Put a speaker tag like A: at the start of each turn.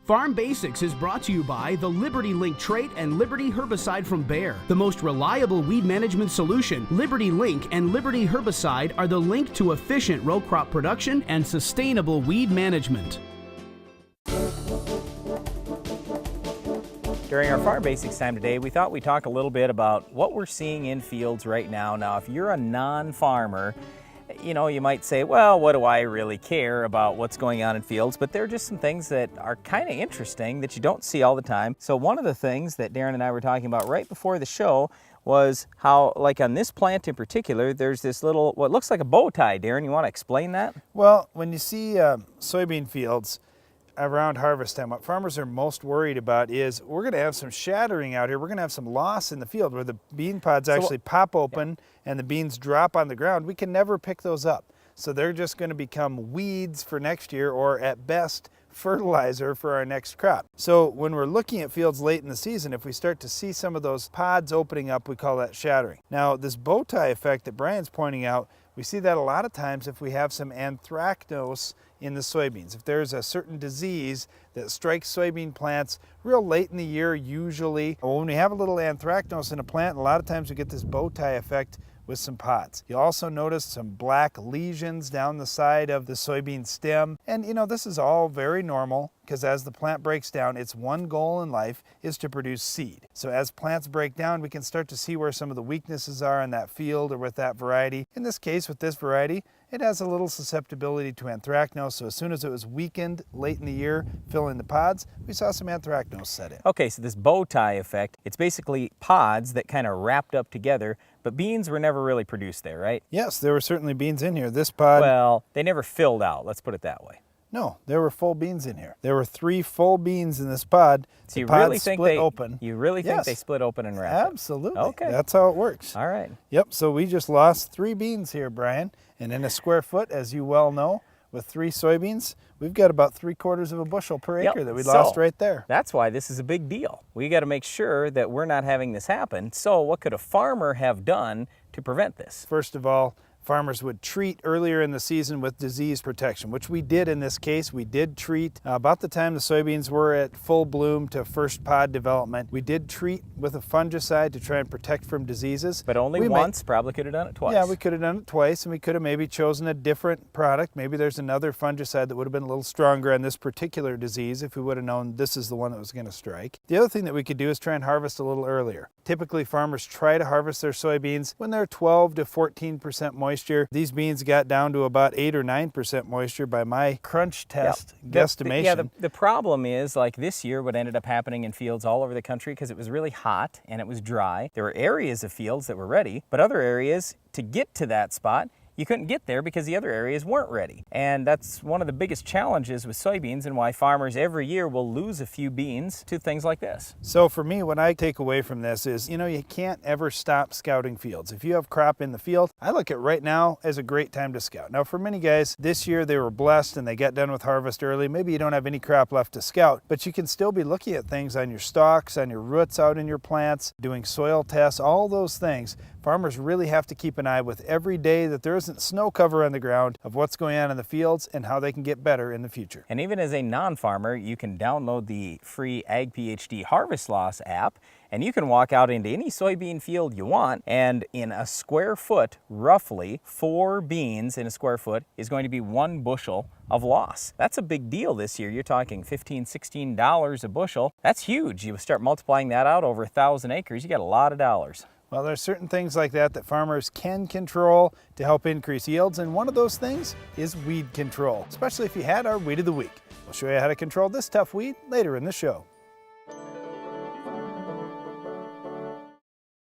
A: Farm Basics is brought to you by the Liberty Link trait and Liberty herbicide from Bayer. The most reliable weed management solution, Liberty Link and Liberty herbicide are the link to efficient row crop production and sustainable weed management.
B: During our Farm Basics time today, we thought we'd talk a little bit about what we're seeing in fields right now. Now, if you're a non-farmer, you might say, well, what do I really care about what's going on in fields? But there are just some things that are kind of interesting that you don't see all the time. So one of the things that Darren and I were talking about right before the show was how, like on this plant in particular, there's this little, what looks like a bow tie. Darren, you want to explain that?
C: Well, when you see soybean fields around harvest time, what farmers are most worried about is we're going to have some shattering out here. We're going to have some loss in the field where the bean pods actually pop open and the beans drop on the ground. We can never pick those up. So they're just going to become weeds for next year, or at best fertilizer for our next crop. So when we're looking at fields late in the season, if we start to see some of those pods opening up, we call that shattering. Now, this bow tie effect that Brian's pointing out, we see that a lot of times if we have some anthracnose in the soybeans. If there's a certain disease that strikes soybean plants real late in the year, usually, or when we have a little anthracnose in a plant, a lot of times we get this bow tie effect with some pods. You'll also notice some black lesions down the side of the soybean stem. And this is all very normal, because as the plant breaks down, its one goal in life is to produce seed. So as plants break down, we can start to see where some of the weaknesses are in that field or with that variety. In this case, with this variety, it has a little susceptibility to anthracnose. So as soon as it was weakened late in the year, filling the pods, we saw some anthracnose set in.
B: Okay, so this bow tie effect, it's basically pods that kind of wrapped up together, but beans were never really produced there, right?
C: Yes, there were certainly beans in here. This pod...
B: Well, they never filled out, let's put it that way.
C: No, there were full beans in here. There were 3 full beans in this pod.
B: So you
C: pods
B: really think
C: split open.
B: You really think
C: Yes.
B: they split open and wrapped?
C: Absolutely.
B: Okay.
C: That's how it works.
B: All right.
C: Yep, so we just lost 3 beans here, Brian. And in a square foot, as you well know, with 3 soybeans, we've got about 3/4 of a bushel per acre that we lost right there.
B: That's why this is a big deal. We got to make sure that we're not having this happen. So what could a farmer have done to prevent this?
C: First of all, farmers would treat earlier in the season with disease protection, which we did in this case. We did treat about the time the soybeans were at full bloom to first pod development. We did treat with a fungicide to try and protect from diseases.
B: But only once, probably could have done it twice.
C: Yeah, we could have done it twice, and we could have maybe chosen a different product. Maybe there's another fungicide that would have been a little stronger on this particular disease if we would have known this is the one that was going to strike. The other thing that we could do is try and harvest a little earlier. Typically, farmers try to harvest their soybeans when they're 12 to 14% moisture. These beans got down to about 8 or 9% moisture by my crunch test guesstimation.
B: The problem is, like this year, what ended up happening in fields all over the country, because it was really hot and it was dry, there were areas of fields that were ready, but other areas, to get to that spot, you couldn't get there because the other areas weren't ready. And that's one of the biggest challenges with soybeans and why farmers every year will lose a few beans to things like this.
C: So for me, what I take away from this is, you can't ever stop scouting fields. If you have crop in the field, I look at right now as a great time to scout. Now for many guys, this year they were blessed and they got done with harvest early. Maybe you don't have any crop left to scout, but you can still be looking at things on your stalks, on your roots out in your plants, doing soil tests, all those things. Farmers really have to keep an eye with every day that there isn't snow cover on the ground of what's going on in the fields and how they can get better in the future.
B: And even as a non-farmer, you can download the free Ag PhD Harvest Loss app, and you can walk out into any soybean field you want, and in a square foot, roughly 4 beans in a square foot is going to be 1 bushel of loss. That's a big deal this year. You're talking $15, $16 a bushel. That's huge. You start multiplying that out over 1,000 acres, you got a lot of dollars.
C: Well, there's certain things like that that farmers can control to help increase yields, and one of those things is weed control, especially if you had our Weed of the Week. We'll show you how to control this tough weed later in the show.